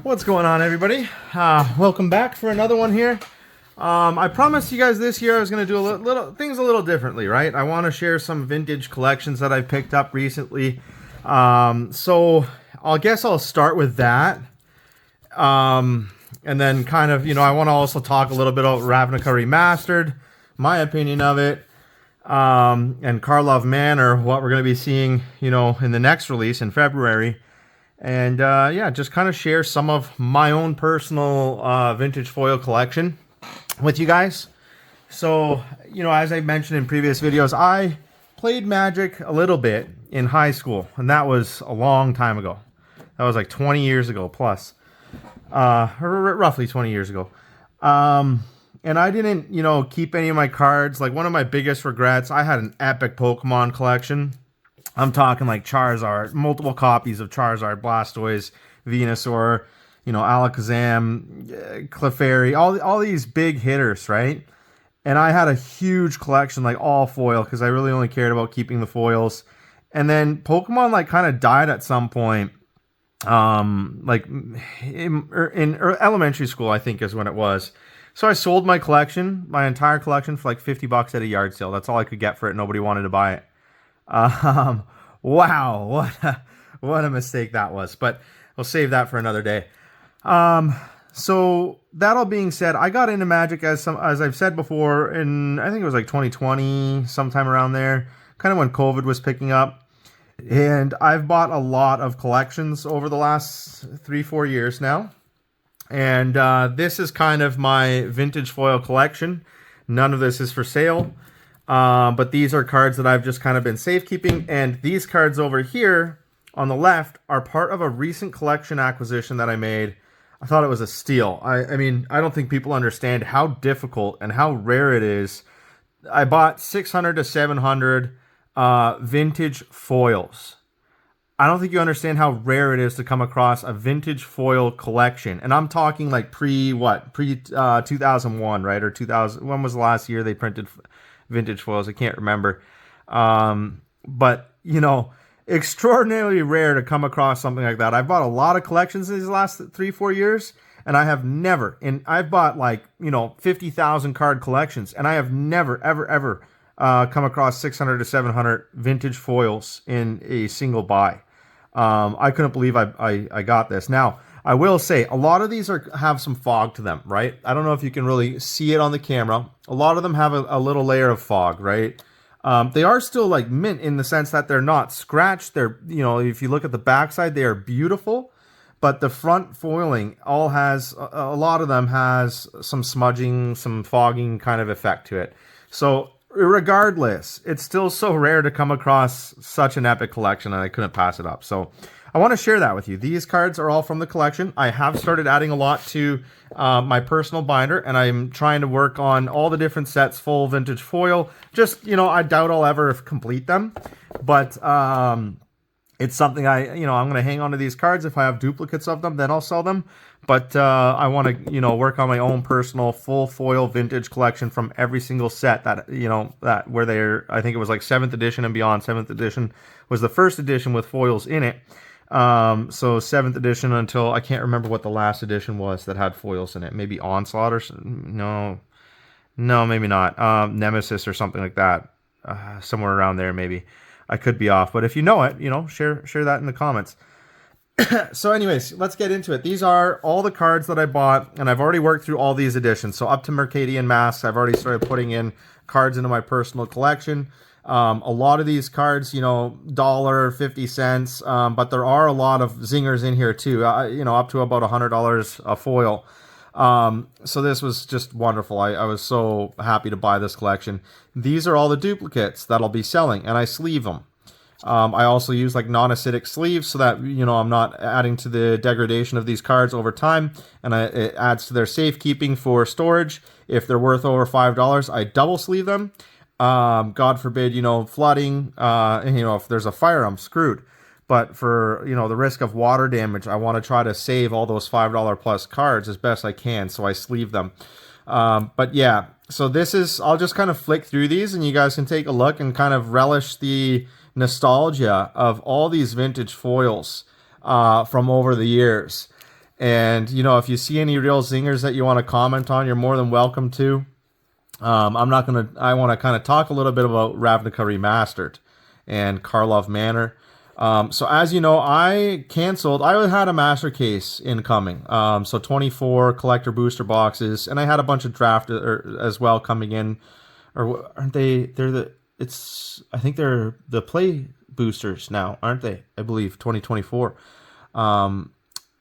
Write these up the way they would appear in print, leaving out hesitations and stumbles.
What's going on, everybody? Welcome back for another one here. I promised you guys this year I was going to do things a little differently, right? I want to share some vintage collections that I picked up recently. So I guess I'll start with that. And then kind of, I want to also talk a little bit about Ravnica Remastered, my opinion of it, and Karlov Manor, what we're going to be seeing, in the next release in February. And yeah, just kind of share some of my own personal vintage foil collection with you guys. So, as I mentioned in previous videos, I played Magic a little bit in high school, and that was a long time ago. That was like 20 years ago plus, or roughly 20 years ago. And I didn't, keep any of my cards. Like, one of my biggest regrets, I had an epic Pokemon collection. I'm talking like Charizard, multiple copies of Charizard, Blastoise, Venusaur, Alakazam, Clefairy, all these big hitters, right? And I had a huge collection, like all foil, because I really only cared about keeping the foils. And then Pokemon like kind of died at some point, like in elementary school, I think is when it was. So I sold my collection, my entire collection, for like $50 at a yard sale. That's all I could get for it. Nobody wanted to buy it. Wow, what a mistake that was, but we'll save that for another day. So that all being said, I got into Magic as I've said before, in I think it was like 2020, sometime around there, kind of when COVID was picking up. And I've bought a lot of collections over the last 3-4 years now. And this is kind of my vintage foil collection. None of this is for sale. But these are cards that I've just kind of been safekeeping, and these cards over here on the left are part of a recent collection acquisition that I made. I thought it was a steal. I mean, I don't think people understand how difficult and how rare it is. I bought 600 to 700 vintage foils. I don't think you understand how rare it is to come across a vintage foil collection. And I'm talking like pre 2001, right? Or 2000. When was the last year they printed vintage foils? I can't remember. But, extraordinarily rare to come across something like that. I've bought a lot of collections in these last 3-4 years, and I have never, and I've bought like, 50,000 card collections, and I have never, ever come across 600 to 700 vintage foils in a single buy. I couldn't believe I got this. Now, I will say, a lot of these have some fog to them, right? I don't know if you can really see it on the camera. A lot of them have a little layer of fog, right? They are still like mint in the sense that they're not scratched. They're, if you look at the backside, they are beautiful. But the front foiling all has, a lot of them has some smudging, some fogging kind of effect to it. So regardless, it's still so rare to come across such an epic collection, and I couldn't pass it up. So I want to share that with you. These cards are all from the collection. I have started adding a lot to my personal binder, and I'm trying to work on all the different sets, full vintage foil. Just, I doubt I'll ever complete them, but it's something I'm going to hang on to these cards. If I have duplicates of them, then I'll sell them. But I want to, work on my own personal full foil vintage collection from every single set that, that where they're, I think it was like 7th edition and beyond. 7th edition was the first edition with foils in it. So 7th edition until, I can't remember what the last edition was that had foils in it. Maybe Onslaught or no, maybe not. Nemesis or something like that. Somewhere around there, maybe. I could be off, but if you know it, share that in the comments. So anyways, let's get into it. These are all the cards that I bought, and I've already worked through all these editions. So up to Mercadian Masks, I've already started putting in cards into my personal collection. A lot of these cards, $1, 50 cents, but there are a lot of zingers in here too, up to about $100 a foil. So this was just wonderful. I was so happy to buy this collection. These are all the duplicates that I'll be selling, and I sleeve them. I also use like non-acidic sleeves so that, I'm not adding to the degradation of these cards over time, and it adds to their safekeeping for storage. If they're worth over $5, I double sleeve them. God forbid, flooding, if there's a fire, I'm screwed. But for, the risk of water damage, I want to try to save all those $5 plus cards as best I can, so I sleeve them. But yeah, so I'll just kind of flick through these, and you guys can take a look and kind of relish the nostalgia of all these vintage foils from over the years. And, you know, if you see any real zingers that you want to comment on, you're more than welcome to. I want to kind of talk a little bit about Ravnica Remastered and Karlov Manor. So as you know, I had a master case incoming. So 24 collector booster boxes, and I had a bunch of draft as well coming in. Or aren't they? I think they're the play boosters now, aren't they? I believe 2024.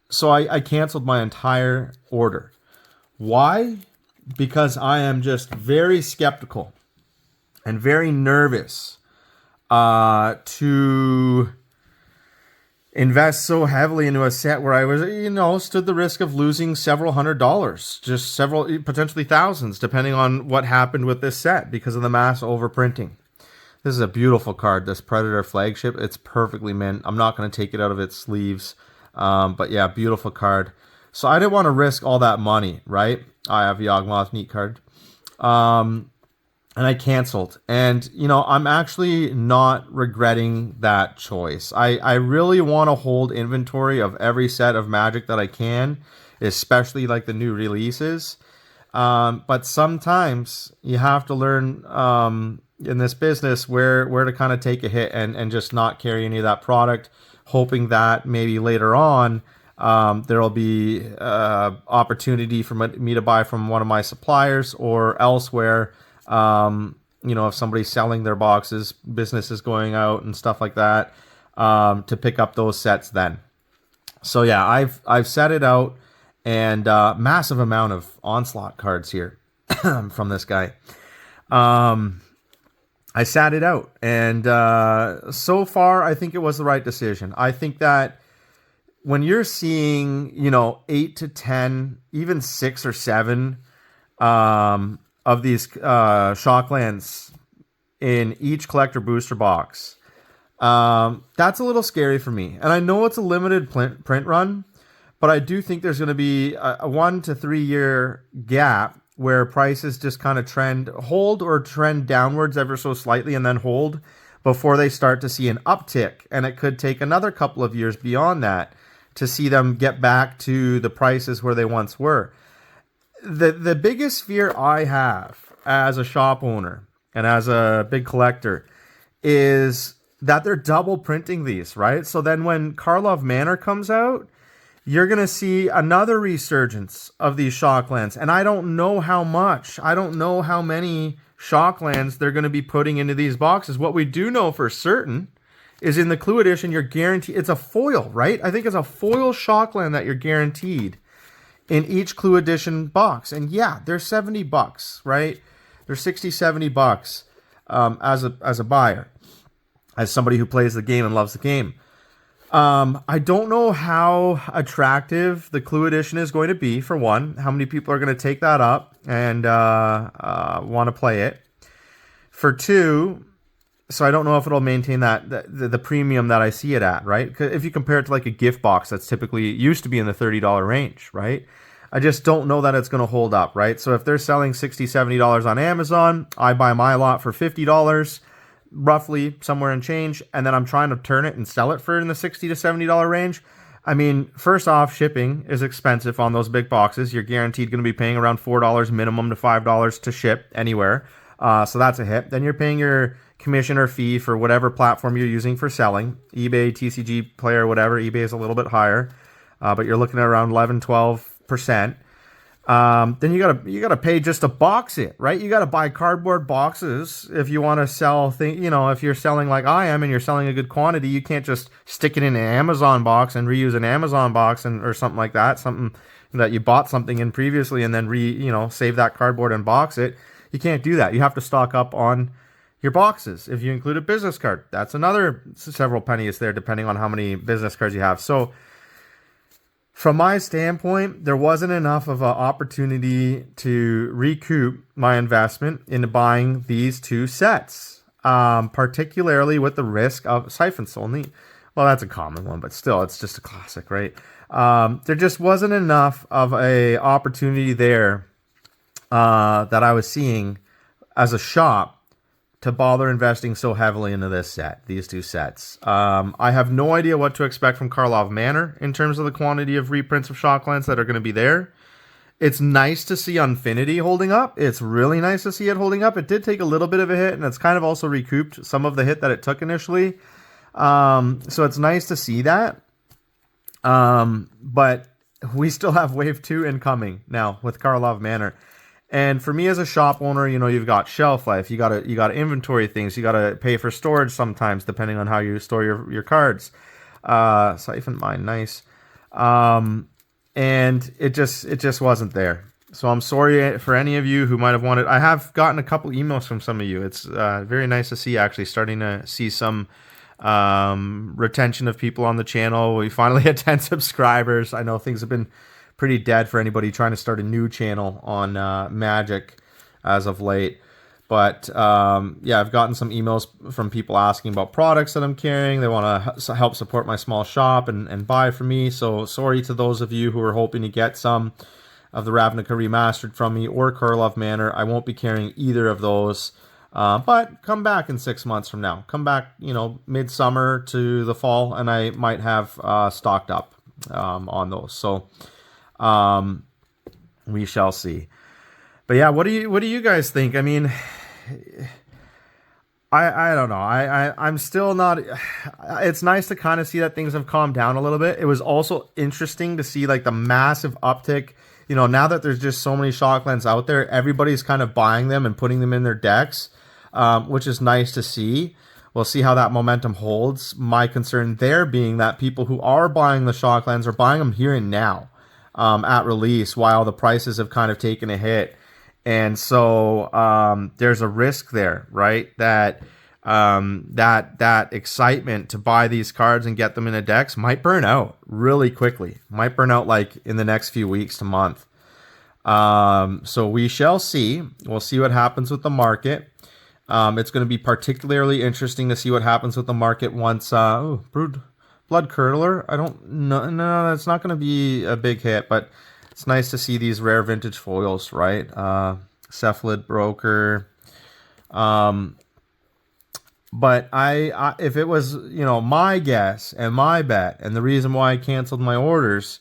So I canceled my entire order. Why? Because I am just very skeptical and very nervous to invest so heavily into a set where I was, stood the risk of losing several $100s, just potentially thousands, depending on what happened with this set because of the mass overprinting. This is a beautiful card, this Predator flagship. It's perfectly mint. I'm not going to take it out of its sleeves. But yeah, beautiful card. So I didn't want to risk all that money, right? I have Yawgmoth, neat card. And I canceled. And, I'm actually not regretting that choice. I really want to hold inventory of every set of Magic that I can, especially like the new releases. But sometimes you have to learn in this business where to kind of take a hit and just not carry any of that product, hoping that maybe later on there will be opportunity for me to buy from one of my suppliers or elsewhere. If somebody's selling their boxes, business is going out and stuff like that, to pick up those sets then. So yeah, I've set it out, and massive amount of Onslaught cards here from this guy. I sat it out, and so far I think it was the right decision. I think that when you're seeing, 8 to 10, even 6 or 7 of these Shocklands in each collector booster box, that's a little scary for me. And I know it's a limited print run, but I do think there's going to be a 1 to 3 year gap where prices just kind of trend downwards ever so slightly and then hold before they start to see an uptick. And it could take another couple of years beyond that to see them get back to the prices where they once were. The biggest fear I have as a shop owner and as a big collector is that they're double printing these, right? So then when Karlov Manor comes out, you're going to see another resurgence of these Shocklands. And I don't know how much. I don't know how many Shocklands they're going to be putting into these boxes. What we do know for certain is in the Clue Edition, you're guaranteed... It's a foil, right? I think it's a foil Shockland that you're guaranteed in each Clue Edition box. And yeah, they're $70, right? They're $60, $70 as a buyer, as somebody who plays the game and loves the game. I don't know how attractive the Clue Edition is going to be, for one. How many people are going to take that up and want to play it. For two, so I don't know if it'll maintain the premium that I see it at, right? If you compare it to like a gift box that's typically used to be in the $30 range, right? I just don't know that it's going to hold up, right? So if they're selling $60, $70 on Amazon, I buy my lot for $50, roughly somewhere in change, and then I'm trying to turn it and sell it for in the $60 to $70 range. I mean, first off, shipping is expensive on those big boxes. You're guaranteed going to be paying around $4 minimum to $5 to ship anywhere. So that's a hit. Then you're paying your commission or fee for whatever platform you're using for selling. eBay, TCGplayer, whatever. eBay is a little bit higher, but you're looking at around 11-12%. Then you gotta pay just to box it, right? You gotta buy cardboard boxes if you want to sell things. If you're selling like I am and you're selling a good quantity, you can't just stick it in an Amazon box and reuse an Amazon box or something like that. Something that you bought something in previously and then save that cardboard and box it. You can't do that. You have to stock up on your boxes. If you include a business card, that's another several pennies there, depending on how many business cards you have. So from my standpoint, there wasn't enough of an opportunity to recoup my investment into buying these two sets, particularly with the risk of Siphon Soul. Well, that's a common one, but still, it's just a classic, right? There just wasn't enough of a opportunity there that I was seeing as a shop to bother investing so heavily into this set, these two sets. I have no idea what to expect from Karlov Manor in terms of the quantity of reprints of Shocklands that are going to be there. It's nice to see Unfinity holding up. It's really nice to see it holding up. It did take a little bit of a hit, and it's kind of also recouped some of the hit that it took initially. So it's nice to see that. But we still have Wave 2 incoming now with Karlov Manor. And for me as a shop owner, you know, you've got shelf life, you gotta inventory things, you gotta pay for storage sometimes, depending on how you store your cards. Siphon mine, nice. And it just wasn't there. So I'm sorry for any of you who might have wanted. I have gotten a couple emails from some of you. It's very nice to see, actually starting to see some retention of people on the channel. We finally had 10 subscribers. I know things have been pretty dead for anybody trying to start a new channel on Magic as of late. But yeah, I've gotten some emails from people asking about products that I'm carrying. They want to help support my small shop and buy from me. So sorry to those of you who are hoping to get some of the Ravnica Remastered from me or Karlov Manor. I won't be carrying either of those. But come back in 6 months from now. Come back, you know, midsummer to the fall, and I might have stocked up on those. So we shall see. But yeah, what do you guys think? I mean, I don't know. I'm still not. It's nice to kind of see that things have calmed down a little bit. It was also interesting to see like the massive uptick. You know, now that there's just so many Shocklands out there, everybody's kind of buying them and putting them in their decks, which is nice to see. We'll see how that momentum holds. My concern there being that people who are buying the Shocklands are buying them here and now at release, while the prices have kind of taken a hit. And so there's a risk there, right? That that excitement to buy these cards and get them in a decks might burn out really quickly. Might burn out like in the next few weeks to month. So we shall see. We'll see what happens with the market. It's going to be particularly interesting to see what happens with the market once Brood Blood Curdler. I don't know. No, that's not going to be a big hit, but it's nice to see these rare vintage foils, right? Cephalid Broker. But I if it was, you know, my guess and my bet, and the reason why I canceled my orders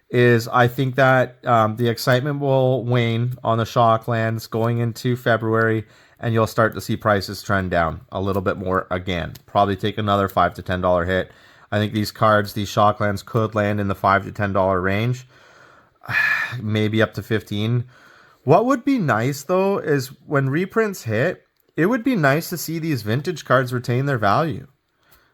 is I think that the excitement will wane on the Shocklands going into February, and you'll start to see prices trend down a little bit more again. Probably take another $5 to $10 hit. I think these cards, these Shocklands, could land in the $5 to $10 range. Maybe up to 15. What would be nice though is when reprints hit, it would be nice to see these vintage cards retain their value.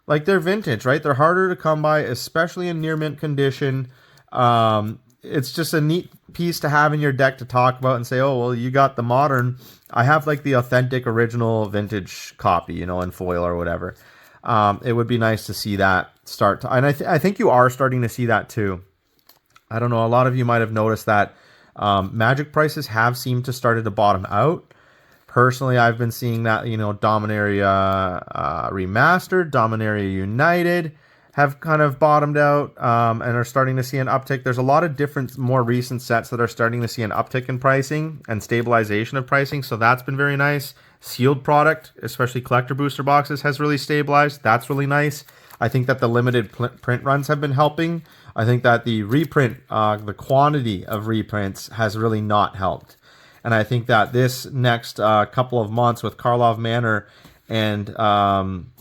Like, they're vintage, right? They're harder to come by, especially in near mint condition. It's just a neat piece to have in your deck to talk about and say, oh, well, you got the modern. I have like the authentic original vintage copy, you know, in foil or whatever. It would be nice to see that start to, and I think you are starting to see that too. I don't know. A lot of you might have noticed that Magic prices have seemed to started to bottom out. Personally, I've been seeing that, you know, Dominaria Remastered, Dominaria United have kind of bottomed out and are starting to see an uptick. There's a lot of different, more recent sets that are starting to see an uptick in pricing and stabilization of pricing, so that's been very nice. Sealed product, especially collector booster boxes, has really stabilized. That's really nice. I think that the limited print runs have been helping. I think that the reprint, the quantity of reprints has really not helped. And I think that this next couple of months with Karlov Manor and Ravnica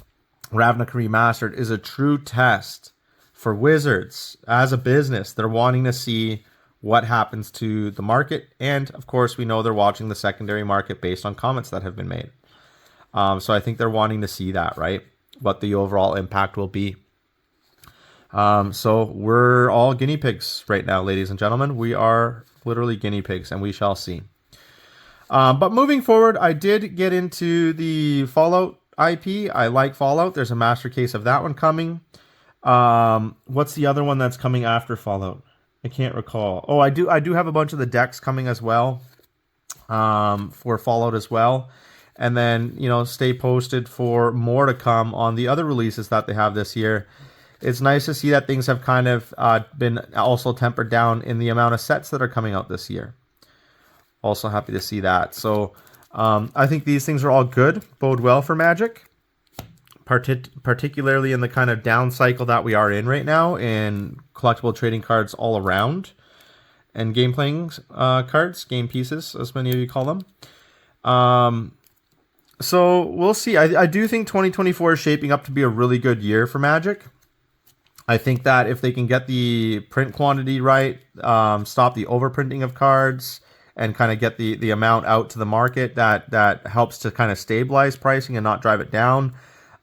Remastered is a true test for Wizards as a business. They're wanting to see what happens to the market. And, of course, we know they're watching the secondary market based on comments that have been made. So I think they're wanting to see that, right? What the overall impact will be. So we're all guinea pigs right now, ladies and gentlemen. We are literally guinea pigs, and we shall see. But moving forward, I did get into the Fallout IP. I like Fallout. There's a master case of that one coming. What's the other one that's coming after Fallout? I can't recall. Oh, I do have a bunch of the decks coming as well, for Fallout as well. And then, you know, stay posted for more to come on the other releases that they have this year. It's nice to see that things have kind of been also tempered down in the amount of sets that are coming out this year. Also happy to see that. So I think these things are all good, bode well for Magic, particularly in the kind of down cycle that we are in right now in collectible trading cards all around, and game playing cards, game pieces, as many of you call them. So we'll see. I do think 2024 is shaping up to be a really good year for Magic. I think that if they can get the print quantity right, stop the overprinting of cards, and kind of get the amount out to the market, that helps to kind of stabilize pricing and not drive it down.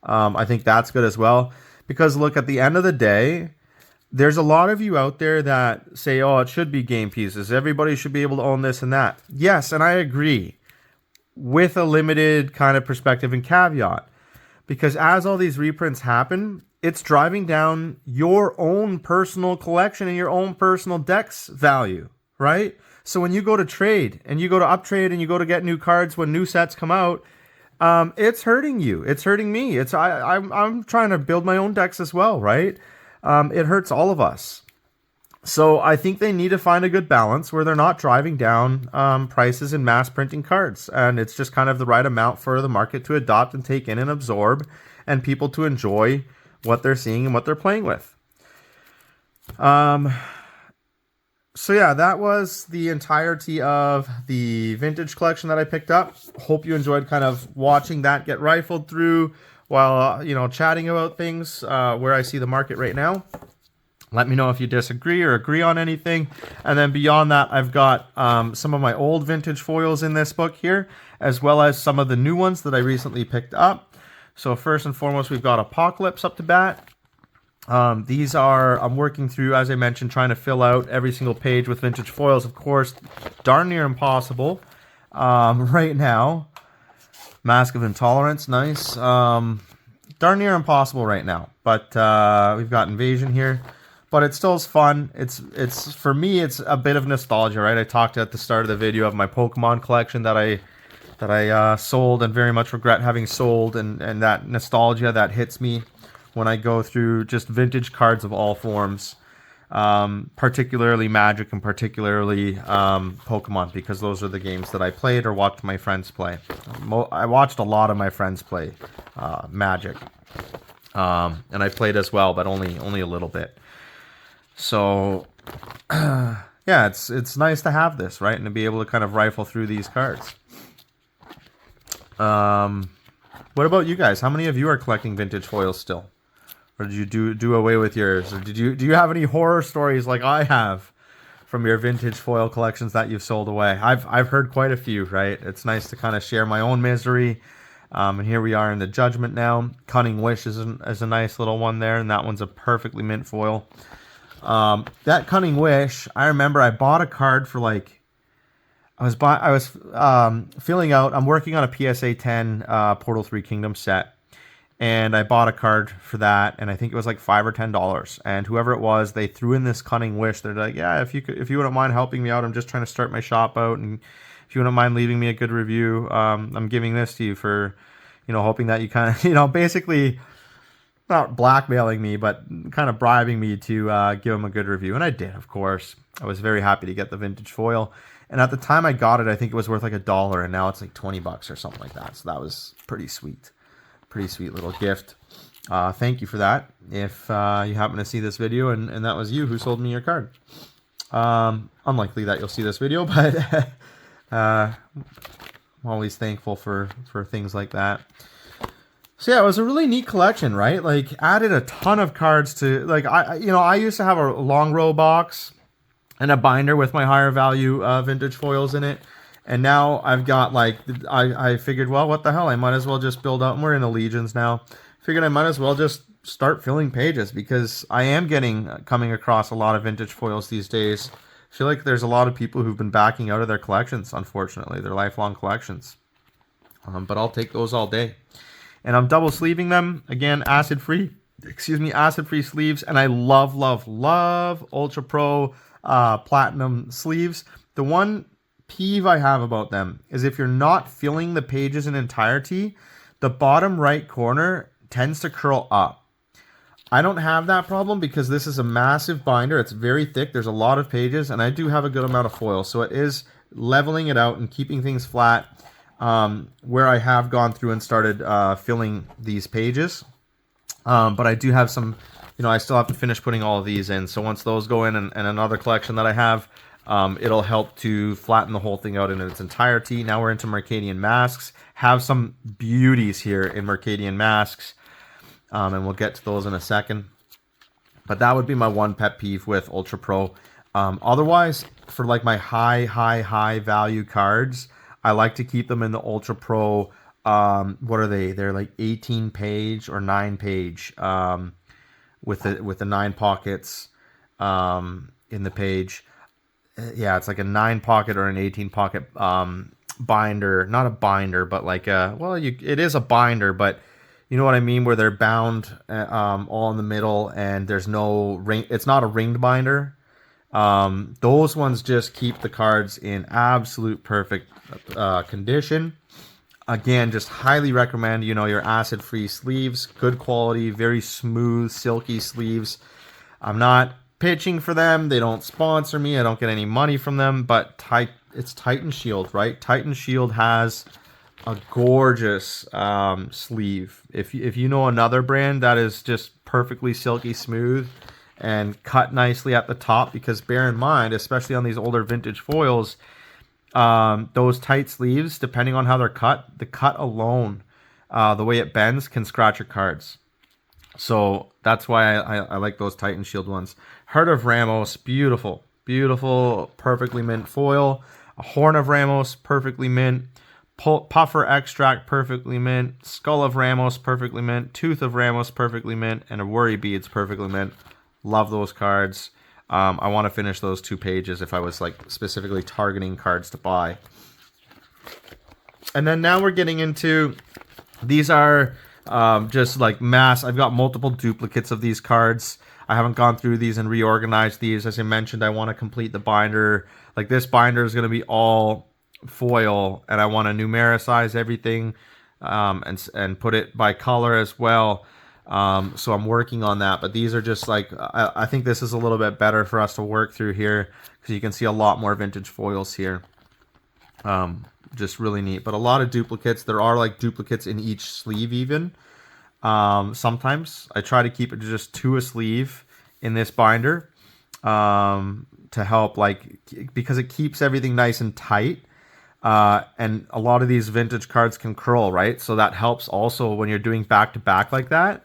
I think that's good as well. Because look, at the end of the day, there's a lot of you out there that say, oh, it should be game pieces. Everybody should be able to own this and that. Yes, and I agree, with a limited kind of perspective and caveat. Because as all these reprints happen, it's driving down your own personal collection and your own personal deck's value, right? So when you go to trade and you go to uptrade and you go to get new cards when new sets come out, it's hurting you. It's hurting me. I'm trying to build my own decks as well, right? It hurts all of us. So I think they need to find a good balance where they're not driving down prices in mass printing cards. And it's just kind of the right amount for the market to adopt and take in and absorb, and people to enjoy what they're seeing and what they're playing with. So yeah, that was the entirety of the vintage collection that I picked up. Hope you enjoyed kind of watching that get rifled through while, chatting about things, where I see the market right now. Let me know if you disagree or agree on anything. And then beyond that, I've got some of my old vintage foils in this book here, as well as some of the new ones that I recently picked up. So first and foremost, we've got Apocalypse up to bat. These are, I'm working through, as I mentioned, trying to fill out every single page with vintage foils. Of course, darn near impossible right now. Mask of Intolerance, nice. Darn near impossible right now. But we've got Invasion here. But it still is fun. It's for me, it's a bit of nostalgia, right? I talked at the start of the video of my Pokemon collection that I sold and very much regret having sold, and that nostalgia that hits me when I go through just vintage cards of all forms, particularly Magic and particularly Pokemon, because those are the games that I played or watched my friends play. I watched a lot of my friends play Magic, and I played as well, but only a little bit. So yeah, it's nice to have this, right, and to be able to kind of rifle through these cards. What about you guys? How many of you are collecting vintage foils still? Or did you do away with yours? Or do you have any horror stories like I have from your vintage foil collections that you've sold away? I've heard quite a few, right? It's nice to kind of share my own misery. And here we are in the Judgment now. Cunning Wish is a nice little one there, and that one's a perfectly mint foil. That Cunning Wish, I remember I bought a card for like, I was filling out, I'm working on a PSA 10 Portal 3 Kingdom set. And I bought a card for that, and I think it was like $5 or $10. And whoever it was, they threw in this Cunning Wish. They're like, yeah, if you wouldn't mind helping me out, I'm just trying to start my shop out, and if you wouldn't mind leaving me a good review, I'm giving this to you for, hoping that you kind of, basically not blackmailing me, but kind of bribing me to give them a good review. And I did, of course. I was very happy to get the vintage foil. And at the time I got it, I think it was worth like $1, and now it's like $20 or something like that. So that was pretty sweet. Pretty sweet little gift. Thank you for that. If you happen to see this video and that was you who sold me your card. Unlikely that you'll see this video, but I'm always thankful for things like that. So yeah, it was a really neat collection, right? Like, added a ton of cards to, like, I used to have a long row box and a binder with my higher value vintage foils in it. And now I've got, like, I figured, well, what the hell? I might as well just build up. And we're in Legions now. Figured I might as well just start filling pages, because I am coming across a lot of vintage foils these days. I feel like there's a lot of people who've been backing out of their collections, unfortunately, their lifelong collections. But I'll take those all day. And I'm double sleeving them. Again, acid-free sleeves. And I love, love, love Ultra Pro Platinum sleeves. The one peeve I have about them is if you're not filling the pages in entirety, the bottom right corner tends to curl up. I don't have that problem because this is a massive binder. It's very thick. There's a lot of pages, and I do have a good amount of foil, so it is leveling it out and keeping things flat. where I have gone through and started filling these pages. But I do have some, I still have to finish putting all of these in. So once those go in and another collection that I have, it'll help to flatten the whole thing out in its entirety. Now we're into Mercadian Masks. Have some beauties here in Mercadian Masks. And we'll get to those in a second. But that would be my one pet peeve with Ultra Pro. Otherwise, for like my high value cards, I like to keep them in the Ultra Pro. What are they? They're like 18 page or 9 page with the 9 pockets in the page. Yeah, it's like a 9 pocket or an 18 pocket binder. Not a binder, but like it is a binder, but you know what I mean, where they're bound all in the middle and there's no ring. It's not a ringed binder. Those ones just keep the cards in absolute perfect condition. Again, just highly recommend, your acid-free sleeves, good quality, very smooth, silky sleeves. I'm not pitching for them. They don't sponsor me. I don't get any money from them, but it's Titan Shield, right? Titan Shield has a gorgeous sleeve. If you know another brand that is just perfectly silky smooth and cut nicely at the top, because bear in mind, especially on these older vintage foils, those tight sleeves, depending on how they're cut, the cut alone, the way it bends, can scratch your cards. So that's why I like those Titan Shield ones. Heart of Ramos, beautiful, perfectly mint foil. A Horn of Ramos, perfectly mint. Puffer Extract, perfectly mint. Skull of Ramos, perfectly mint. Tooth of Ramos, perfectly mint. And a Worry Beads, perfectly mint. Love those cards. I want to finish those 2 pages if I was like specifically targeting cards to buy. And then now we're getting into, these are just like mass. I've got multiple duplicates of these cards. I haven't gone through these and reorganized these. As I mentioned, I want to complete the binder. Like this binder is going to be all foil, and I want to numericize everything and put it by color as well. So I'm working on that, but these are just like, I think this is a little bit better for us to work through here because you can see a lot more vintage foils here. Just really neat, but a lot of duplicates. There are like duplicates in each sleeve even. Sometimes I try to keep it to just 2 a sleeve in this binder to help, like, because it keeps everything nice and tight. And a lot of these vintage cards can curl, right? So that helps also when you're doing back-to-back like that.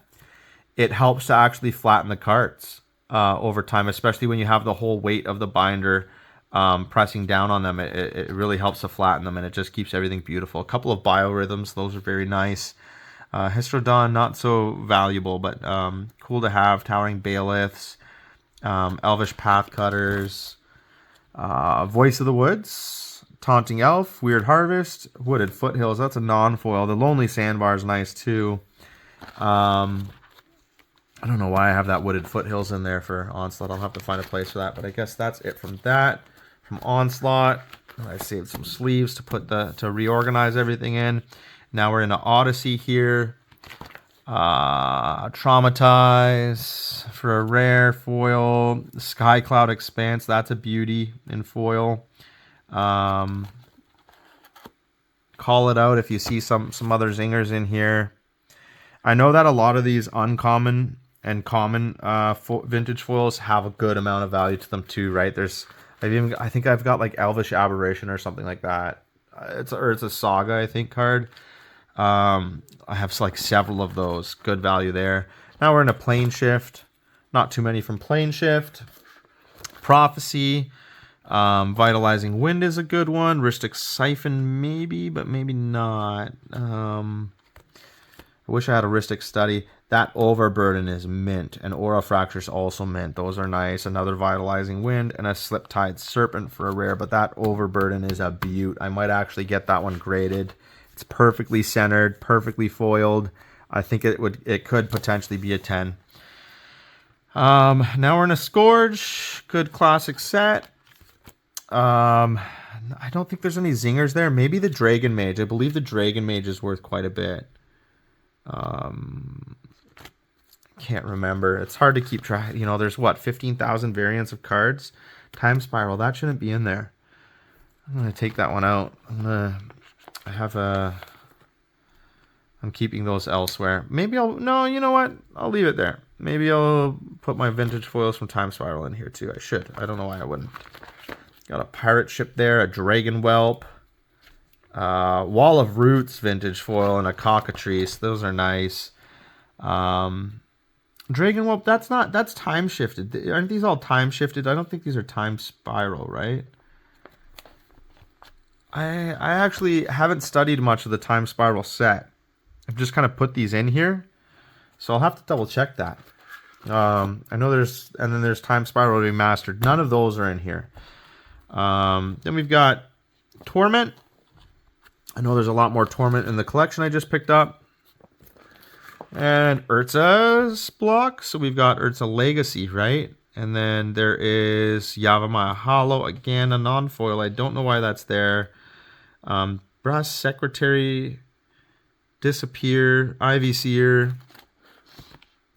It helps to actually flatten the cards over time, especially when you have the whole weight of the binder pressing down on them. It really helps to flatten them, and it just keeps everything beautiful. A couple of biorhythms, those are very nice. Histrodon, not so valuable, but cool to have. Towering Bailiffs, Elvish Pathcutters, Voice of the Woods, Taunting Elf, Weird Harvest, Wooded Foothills. That's a non-foil. The Lonely Sandbar is nice too. I don't know why I have that Wooded Foothills in there for Onslaught. I'll have to find a place for that, but I guess that's it from that. From Onslaught, I saved some sleeves to reorganize everything in. Now we're into Odyssey here. Traumatize for a rare foil. Sky Cloud Expanse, that's a beauty in foil. Call it out if you see some other zingers in here. I know that a lot of these uncommon and common vintage foils have a good amount of value to them too, right? I think I've got like Elvish Aberration or something like that. It's a Saga, I think, card. I have like several of those. Good value there. Now we're in a Plane Shift. Not too many from Plane Shift. Prophecy. Vitalizing Wind is a good one. Rhystic Siphon maybe, but maybe not. I wish I had a Rhystic Study. That Overburden is mint, and Aura Fracture is also mint. Those are nice. Another Vitalizing Wind and a Sliptide Serpent for a rare, but that Overburden is a beaut. I might actually get that one graded. It's perfectly centered, perfectly foiled. I think it could potentially be a 10. Now we're in a Scourge. Good classic set. I don't think there's any zingers there. Maybe the Dragon Mage. I believe the Dragon Mage is worth quite a bit. Can't remember. It's hard to keep track. There's what, 15,000 variants of cards? Time Spiral, that shouldn't be in there. I'm going to take that one out. I'm going to I have a... I'm keeping those elsewhere. Maybe I'll... No, you know what? I'll leave it there. Maybe I'll put my vintage foils from Time Spiral in here too. I should. I don't know why I wouldn't. Got a pirate ship there, a dragon whelp, Wall of Roots vintage foil, and a cockatrice. Those are nice. Dragon whelp, that's time shifted. Aren't these all time shifted? I don't think these are Time Spiral, right? I actually haven't studied much of the Time Spiral set. I've just kind of put these in here, so I'll have to double check that. I know there's, and then there's Time Spiral Remastered. None of those are in here. Then we've got Torment. I know there's a lot more Torment in the collection I just picked up. And Urza's block. So we've got Urza Legacy, right? And then there is Yavimaya Hollow. Again, a non-foil. I don't know why that's there. Brass Secretary, Disappear, Ivy Seer,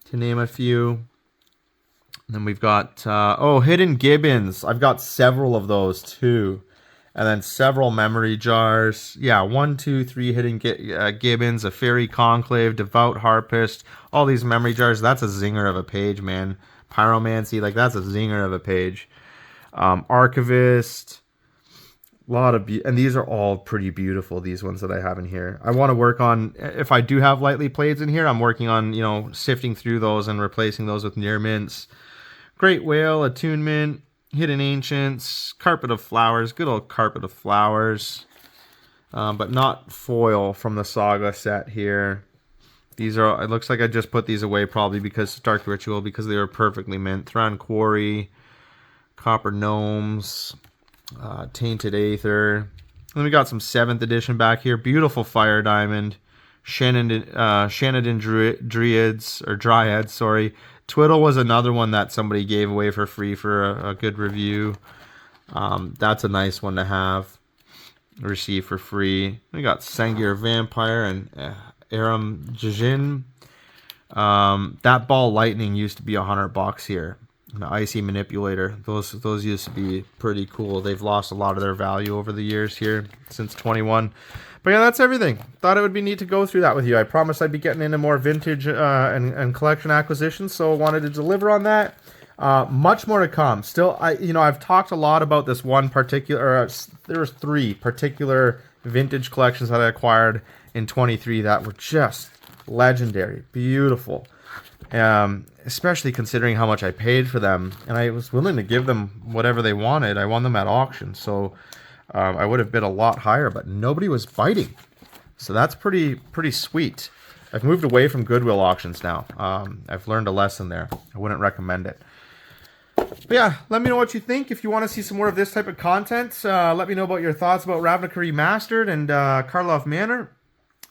to name a few. And then we've got, Hidden Gibbons. I've got several of those too. And then several memory jars. Yeah, 1, 2, 3 Hidden Gibbons, a Fairy Conclave, Devout Harpist. All these memory jars. That's a zinger of a page, man. Pyromancy, like that's a zinger of a page. Archivist. A lot of, and these are all pretty beautiful, these ones that I have in here. I want to work on, if I do have lightly playeds in here, I'm working on, you know, sifting through those and replacing those with near mints. Great Whale, Attunement, Hidden Ancients, Carpet of Flowers, good old Carpet of Flowers, but not foil from the Saga set here. These are, it looks like I just put these away probably because Dark Ritual, because they were perfectly mint. Thran Quarry, Copper Gnomes, Tainted Aether. Then we got some 7th edition back here. Beautiful Fire Diamond, Shannon Dryads, sorry. Twiddle was another one that somebody gave away for free for a good review. That's a nice one to have. Receive for free. We got Sengir Vampire and Aram Jajin. That Ball Lightning used to be $100 here. The Icy Manipulator. Those used to be pretty cool. They've lost a lot of their value over the years here since 21. But yeah, that's everything. Thought it would be neat to go through that with you. I promised I'd be getting into more vintage and collection acquisitions, so I wanted to deliver on that. Much more to come. Still, I've talked a lot about this one particular. There was 3 particular vintage collections that I acquired in 23 that were just legendary, beautiful. Especially considering how much I paid for them, and I was willing to give them whatever they wanted. I won them at auction, so I would have bid a lot higher, but nobody was biting. So that's pretty sweet. I've moved away from Goodwill auctions now. I've learned a lesson there. I wouldn't recommend it. But yeah, let me know what you think. If you want to see some more of this type of content, let me know about your thoughts about Ravnica Remastered and Karlov Manor.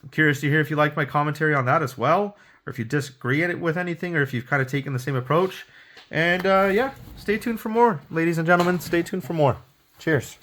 I'm curious to hear if you liked my commentary on that as well, or if you disagree with anything, or if you've kind of taken the same approach. And yeah, stay tuned for more, ladies and gentlemen. Stay tuned for more. Cheers.